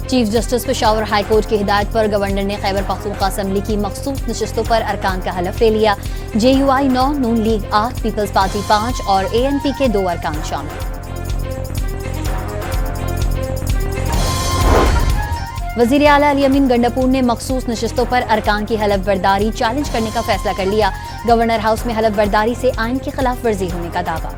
Chief justice Peshawar high court की हिदायत पर गवर्नर ने खैबर पख्तूनख्वा असम्बली की मखसूस नशिस्तों पर अरकान का हलफ ले लिया। JUI 9, नून लीग 8, पीपल्स पार्टी 5 और ANP के 2 अरकान शामिल। वजीर आला अली अमीन गंडापुर ने मखसूस नशिस्तों पर अरकान की हलफ बर्दारी चैलेंज करने का फैसला कर लिया। गवर्नर हाउस में हलफ बर्दारी से आइन की खिलाफ वर्जी होने का दावा।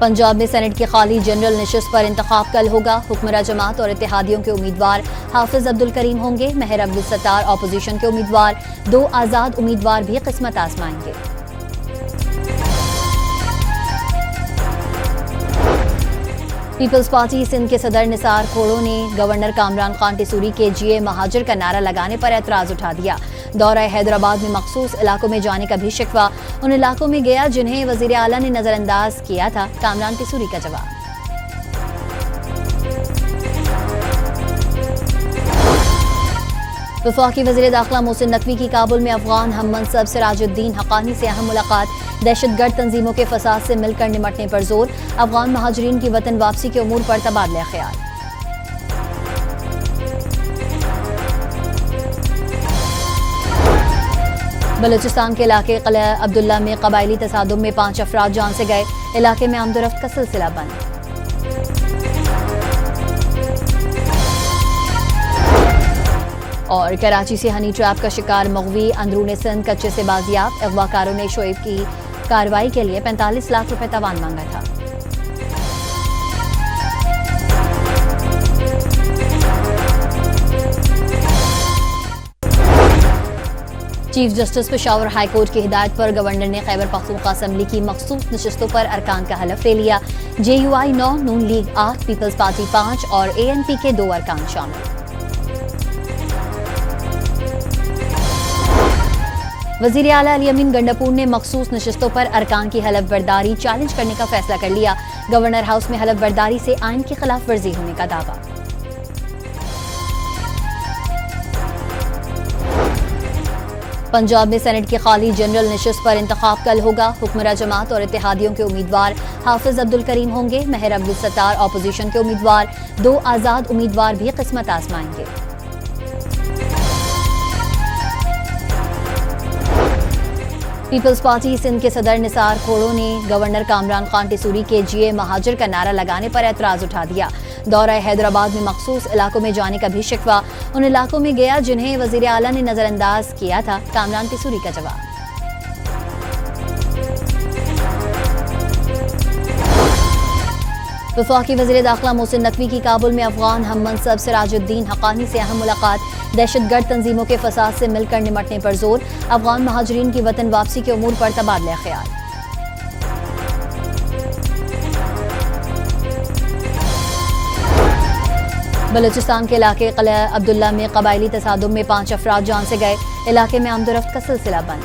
पंजाब में सेनेट की खाली जनरल नशिस्त पर इंतखाब कल होगा। हुक्मरान जमात और इत्तेहादियों के उम्मीदवार हाफिज अब्दुल करीम होंगे। मेहर अब्दुल सत्तार ऑपोजिशन के उम्मीदवार, 2 आजाद उम्मीदवार भी किस्मत आजमाएंगे। पीपल्स पार्टी सिंध के सदर निसार खोड़ो ने गवर्नर कामरान खान टिसूरी के GA महाजर का नारा लगाने पर एतराज उठा दिया। दौरा हैदराबाद में मखसूस इलाकों में जाने का भी शिकवा। उन इलाकों में गया जिन्हें वजीर आला ने नजरअंदाज किया था, कामरान टिसूरी का जवाब। वफाकी वज़ीर दाखिला मोहसिन नकवी की काबुल में अफगान हम मनसब सिराजुद्दीन हक्कानी से अहम मुलाकात। दहशतगर्द तंजीमों के फसाद से मिलकर निमटने पर जोर। अफगान महाजरीन की वतन वापसी के उमूर पर तबादला ख्याल। बलूचिस्तान के इलाके क़िला अब्दुल्ला में कबायली तसादुम में 5 अफराद जान से गए। इलाके में आमदोरफ्त का सिलसिला बंद। और कराची से हनी ट्रैप का शिकार मगवी अंदरूनी सिंध कच्चे से बाजियाब। अगवाकारों ने शोएब की कार्रवाई के लिए 45 लाख रुपए तवान मांगा था। Chief justice Peshawar high court की हिदायत पर गवर्नर ने खैबर पख्तूनख्वा असम्बली की मखसूस नशिस्तों पर अरकान का हलफ ले लिया। JUI 9, नून लीग 8, पीपल्स पार्टी 5 और ANP के 2 अरकान शामिल। वजीर आला अली अमीन गंडापुर ने मखसूस नशिस्तों पर अरकान की हलफ बर्दारी चैलेंज करने का फैसला कर लिया। गवर्नर हाउस में हलफ बर्दारी से आइन की खिलाफ वर्जी होने का दावा। पंजाब में सेनेट की खाली जनरल नशिस्त पर इंतखाब कल होगा। हुक्मरान जमात और इत्तेहादियों के उम्मीदवार हाफिज अब्दुल करीम होंगे। मेहर अब्दुल सत्तार ऑपोजिशन के उम्मीदवार, 2 आजाद उम्मीदवार भी किस्मत आजमाएंगे। पीपल्स पार्टी सिंध के सदर निसार खोड़ो ने गवर्नर कामरान खान टिसूरी के GA महाजर का नारा लगाने पर एतराज उठा दिया। दौरा हैदराबाद में मखसूस इलाकों में जाने का भी शिकवा। उन इलाकों में गया जिन्हें वजीर आला ने नजरअंदाज किया था, कामरान टिसूरी का जवाब। वफाकी वज़ीर दाखिला मोहसिन नकवी की काबुल में अफगान हम मनसब सिराजुद्दीन हक्कानी से अहम मुलाकात। दहशतगर्द तंजीमों के फसाद से मिलकर निमटने पर जोर। अफगान महाजरीन की वतन वापसी के उमूर पर तबादला ख्याल। बलूचिस्तान के इलाके क़िला अब्दुल्ला में कबायली तसादुम में 5 अफराद जान से गए। इलाके में आमदोरफ्त का सिलसिला बंद।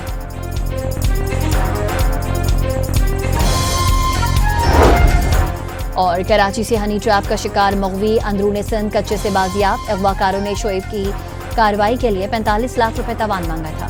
और कराची से हनी ट्रैप का शिकार मगवी अंदरूनी सिंध कच्चे से बाजियाब। अगवाकारों ने शोएब की कार्रवाई के लिए 45 लाख रुपए तवान मांगा था।